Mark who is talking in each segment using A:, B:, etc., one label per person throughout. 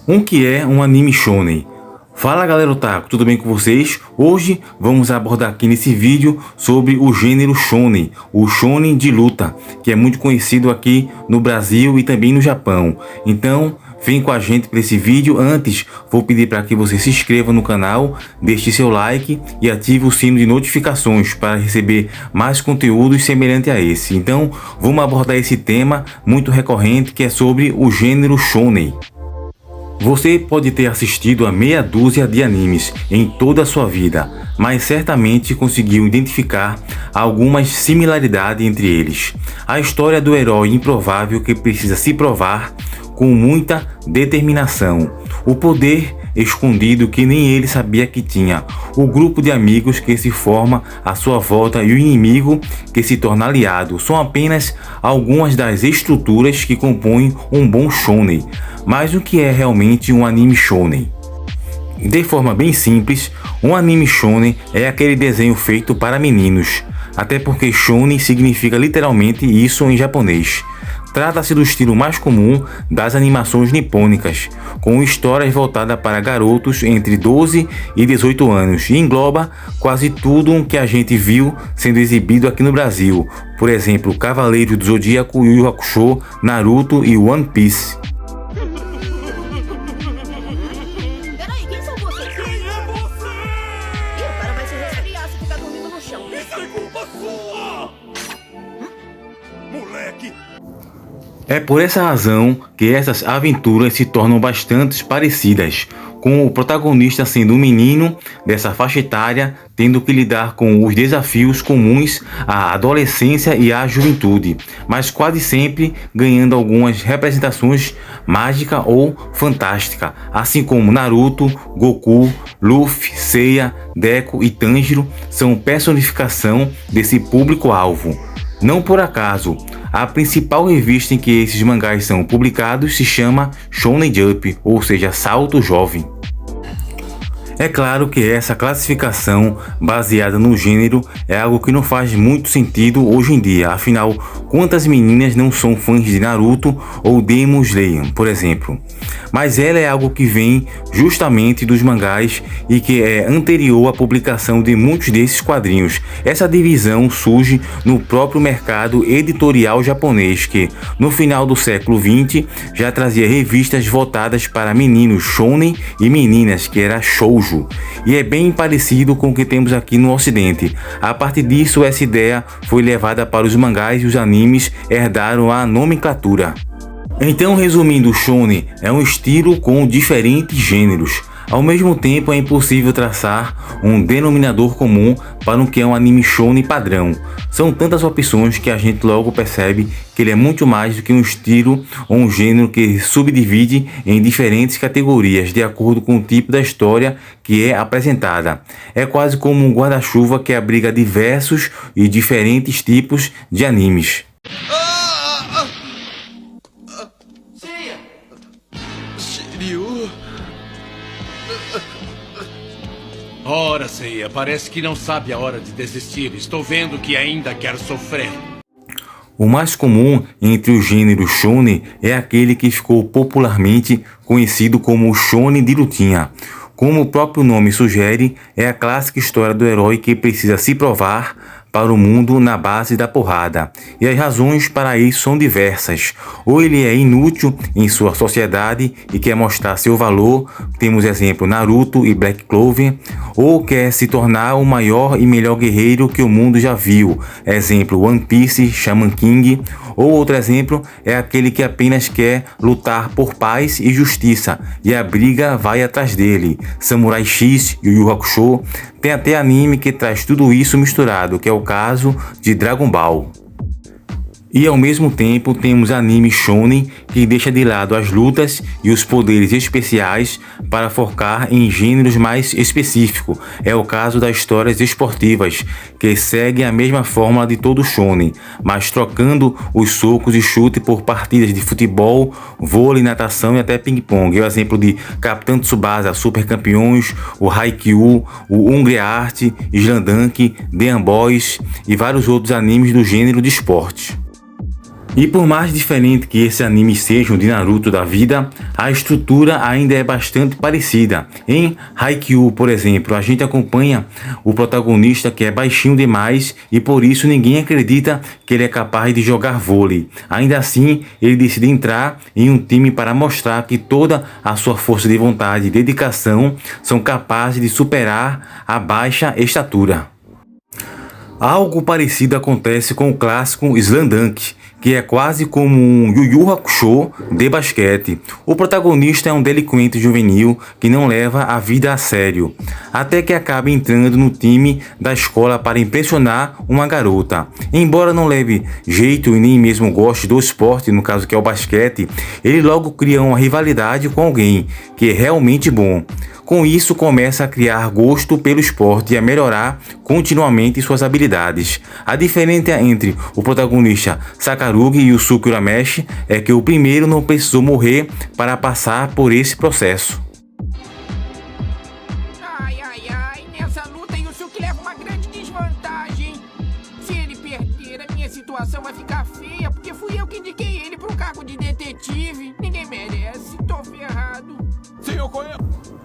A: O que é um anime shonen? Fala galera otaku, tudo bem com vocês? Hoje vamos abordar aqui nesse vídeo sobre o gênero shonen, o shonen de luta, que é muito conhecido aqui no Brasil e também no Japão. Então vem com a gente para esse vídeo. Antes vou pedir para que você se inscreva no canal, deixe seu like e ative o sino de notificações para receber mais conteúdos semelhantes a esse. Então vamos abordar esse tema muito recorrente, que é sobre o gênero shonen. Você pode ter assistido a meia dúzia de animes em toda a sua vida, mas certamente conseguiu identificar algumas similaridades entre eles. A história do herói improvável que precisa se provar com muita determinação, o poder escondido que nem ele sabia que tinha, o grupo de amigos que se forma à sua volta e o inimigo que se torna aliado são apenas algumas das estruturas que compõem um bom shonen. Mas o que é realmente um anime shonen? De forma bem simples, um anime shonen é aquele desenho feito para meninos, até porque shonen significa literalmente isso em japonês. Trata-se do estilo mais comum das animações nipônicas, com histórias voltadas para garotos entre 12 e 18 anos e engloba quase tudo que a gente viu sendo exibido aqui no Brasil, por exemplo, Cavaleiros do Zodíaco, Yu Yu Hakusho, Naruto e One Piece.
B: Peraí, quem são vocês?
C: Quem é você?
B: Ih, o cara vai se resfriar se ficar dormindo no chão.
C: Isso é culpa sua! Moleque!
A: É por essa razão que essas aventuras se tornam bastante parecidas, com o protagonista sendo um menino dessa faixa etária tendo que lidar com os desafios comuns à adolescência e à juventude, mas quase sempre ganhando algumas representações mágica ou fantástica, assim como Naruto, Goku, Luffy, Seiya, Deku e Tanjiro são personificação desse público-alvo. Não por acaso, a principal revista em que esses mangás são publicados se chama Shonen Jump, ou seja, Salto Jovem. É claro que essa classificação baseada no gênero é algo que não faz muito sentido hoje em dia, afinal, quantas meninas não são fãs de Naruto ou Demon Slayer, por exemplo? Mas ela é algo que vem justamente dos mangás e que é anterior à publicação de muitos desses quadrinhos. Essa divisão surge no próprio mercado editorial japonês, que no final do século XX já trazia revistas voltadas para meninos shonen e meninas, que era shoujo. E é bem parecido com o que temos aqui no ocidente. A partir disso, essa ideia foi levada para os mangás e os animes herdaram a nomenclatura. Então, resumindo, o shonen é um estilo com diferentes gêneros. Ao mesmo tempo, é impossível traçar um denominador comum para o que é um anime shonen padrão. São tantas opções que a gente logo percebe que ele é muito mais do que um estilo ou um gênero que subdivide em diferentes categorias de acordo com o tipo da história que é apresentada. É quase como um guarda-chuva que abriga diversos e diferentes tipos de animes.
C: Shiryu? Ora, Seiya, parece que não sabe a hora de desistir. Estou vendo que ainda quer sofrer.
A: O mais comum entre o gênero shonen é aquele que ficou popularmente conhecido como o shonen de lutinha. Como o próprio nome sugere, é a clássica história do herói que precisa se provar para o mundo na base da porrada. E as razões para isso são diversas. Ou ele é inútil em sua sociedade e quer mostrar seu valor, temos exemplo Naruto e Black Clover, ou quer se tornar o maior e melhor guerreiro que o mundo já viu, exemplo One Piece, Shaman King, ou outro exemplo é aquele que apenas quer lutar por paz e justiça e a briga vai atrás dele, Samurai X, Yu Yu Hakusho. Tem até anime que traz tudo isso misturado, que é o caso de Dragon Ball. E ao mesmo tempo temos anime shonen que deixa de lado as lutas e os poderes especiais para focar em gêneros mais específicos. É o caso das histórias esportivas, que seguem a mesma fórmula de todo shonen, mas trocando os socos e chute por partidas de futebol, vôlei, natação e até ping-pong. É o exemplo de Capitão Tsubasa, Super Campeões, o Haikyuu, o Hungry Art, Slam Dunk, The Boys e vários outros animes do gênero de esporte. E por mais diferente que esses animes sejam de Naruto da vida, a estrutura ainda é bastante parecida. Em Haikyuu, por exemplo, a gente acompanha o protagonista que é baixinho demais e por isso ninguém acredita que ele é capaz de jogar vôlei. Ainda assim, ele decide entrar em um time para mostrar que toda a sua força de vontade e dedicação são capazes de superar a baixa estatura. Algo parecido acontece com o clássico Slam Dunk, que é quase como um Yu Yu Hakusho de basquete. O protagonista é um delinquente juvenil que não leva a vida a sério, até que acaba entrando no time da escola para impressionar uma garota. Embora não leve jeito e nem mesmo goste do esporte, no caso que é o basquete, ele logo cria uma rivalidade com alguém que é realmente bom. Com isso, começa a criar gosto pelo esporte e a melhorar continuamente suas habilidades. A diferença entre o protagonista Sakarugi e o Yusuke Urameshi é que o primeiro não precisou morrer para passar por esse processo.
D: Nessa luta Yusuke leva uma grande desvantagem. Se ele perder, a minha situação vai ficar feia, porque fui eu que indiquei ele para o cargo de detetive. Ninguém merece, tô ferrado. Se eu conheço.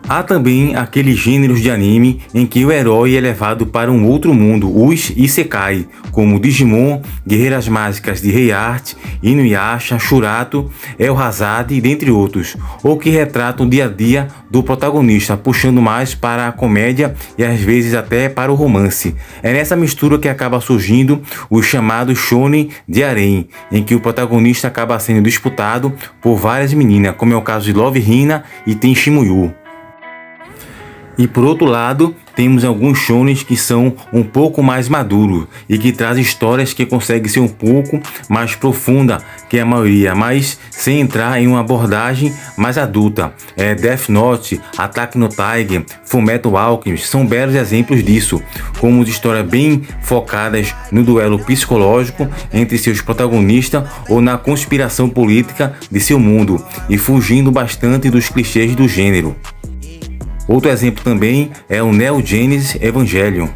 A: Há também aqueles gêneros de anime em que o herói é levado para um outro mundo, os Isekai, como Digimon, Guerreiras Mágicas de Heart, Inuyasha, Shurato, El Hazard, dentre outros, ou que retratam o dia a dia do protagonista, puxando mais para a comédia e às vezes até para o romance. É nessa mistura que acaba surgindo os chamados shonen de harem, em que o protagonista acaba sendo disputado por várias meninas, como é o caso de Love Hina e Tenshinmuyou. E por outro lado, temos alguns shonens que são um pouco mais maduros e que trazem histórias que conseguem ser um pouco mais profunda que a maioria, mas sem entrar em uma abordagem mais adulta. Death Note, Attack no Tiger, Fullmetal Alchemist são belos exemplos disso, como de histórias bem focadas no duelo psicológico entre seus protagonistas ou na conspiração política de seu mundo e fugindo bastante dos clichês do gênero. Outro exemplo também é o Neon Genesis Evangelion,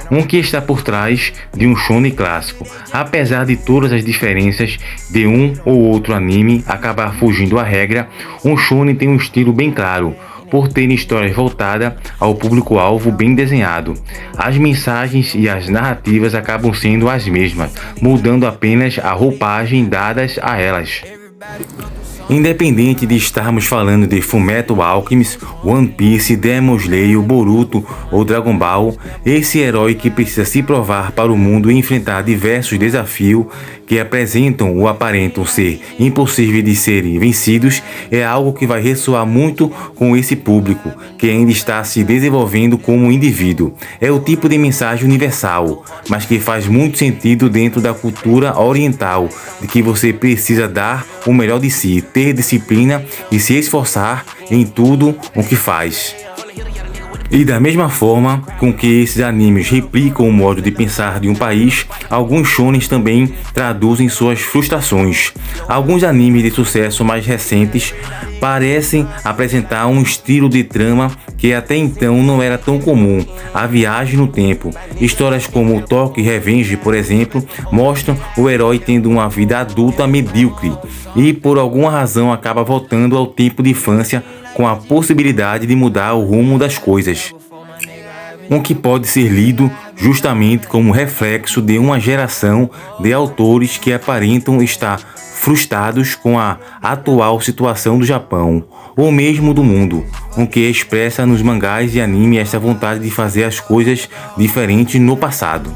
A: um que está por trás de um shonen clássico. Apesar de todas as diferenças de um ou outro anime acabar fugindo à regra, um shonen tem um estilo bem claro, por ter histórias voltadas ao público-alvo bem desenhado. As mensagens e as narrativas acabam sendo as mesmas, mudando apenas a roupagem dadas a elas. Independente de estarmos falando de Fullmetal Alchemist, One Piece, Demon Slayer, Boruto ou Dragon Ball, esse herói que precisa se provar para o mundo e enfrentar diversos desafios que apresentam ou aparentam ser impossíveis de serem vencidos é algo que vai ressoar muito com esse público que ainda está se desenvolvendo como indivíduo. É o tipo de mensagem universal, mas que faz muito sentido dentro da cultura oriental, de que você precisa dar o melhor de si, ter disciplina e se esforçar em tudo o que faz. E da mesma forma com que esses animes replicam o modo de pensar de um país, alguns shonens também traduzem suas frustrações. Alguns animes de sucesso mais recentes parecem apresentar um estilo de trama que até então não era tão comum, a viagem no tempo. Histórias como Tokyo Revenge, por exemplo, mostram o herói tendo uma vida adulta medíocre e por alguma razão acaba voltando ao tempo de infância com a possibilidade de mudar o rumo das coisas. O que pode ser lido justamente como reflexo de uma geração de autores que aparentam estar frustrados com a atual situação do Japão, ou mesmo do mundo, o que expressa nos mangás e anime essa vontade de fazer as coisas diferentes no passado.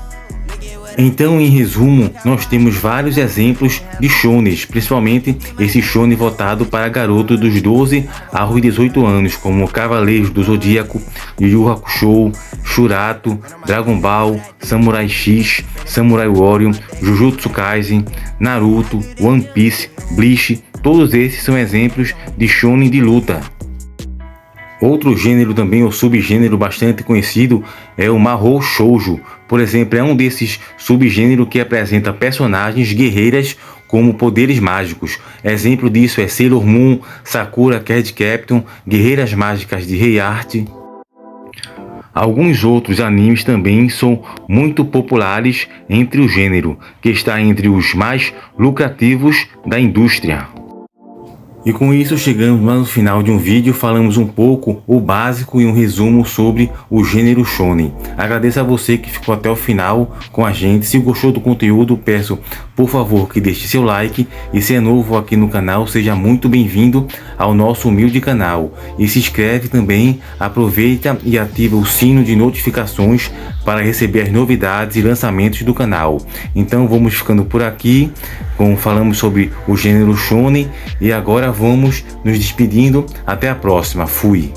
A: Então, em resumo, nós temos vários exemplos de shonens, principalmente esse shonen voltado para garotos dos 12 aos 18 anos, como Cavaleiros do Zodíaco, Yu Yu Hakusho, Shurato, Dragon Ball, Samurai X, Samurai Warrior, Jujutsu Kaisen, Naruto, One Piece, Bleach, todos esses são exemplos de shonen de luta. Outro gênero também, ou subgênero bastante conhecido, é o Mahou Shoujo. Por exemplo, é um desses subgêneros que apresenta personagens guerreiras como poderes mágicos. Exemplo disso é Sailor Moon, Sakura Card Captor, Guerreiras Mágicas de Heart. Alguns outros animes também são muito populares entre o gênero, que está entre os mais lucrativos da indústria. E com isso chegamos mais no final de um vídeo, falamos um pouco o básico e um resumo sobre o gênero shonen. Agradeço a você que ficou até o final com a gente. Se gostou do conteúdo, peço por favor que deixe seu like, e se é novo aqui no canal, seja muito bem-vindo ao nosso humilde canal. E se inscreve também, aproveita e ativa o sino de notificações para receber as novidades e lançamentos do canal. Então vamos ficando por aqui, falamos sobre o gênero shonen, e agora vamos nos despedindo. Até a próxima. Fui!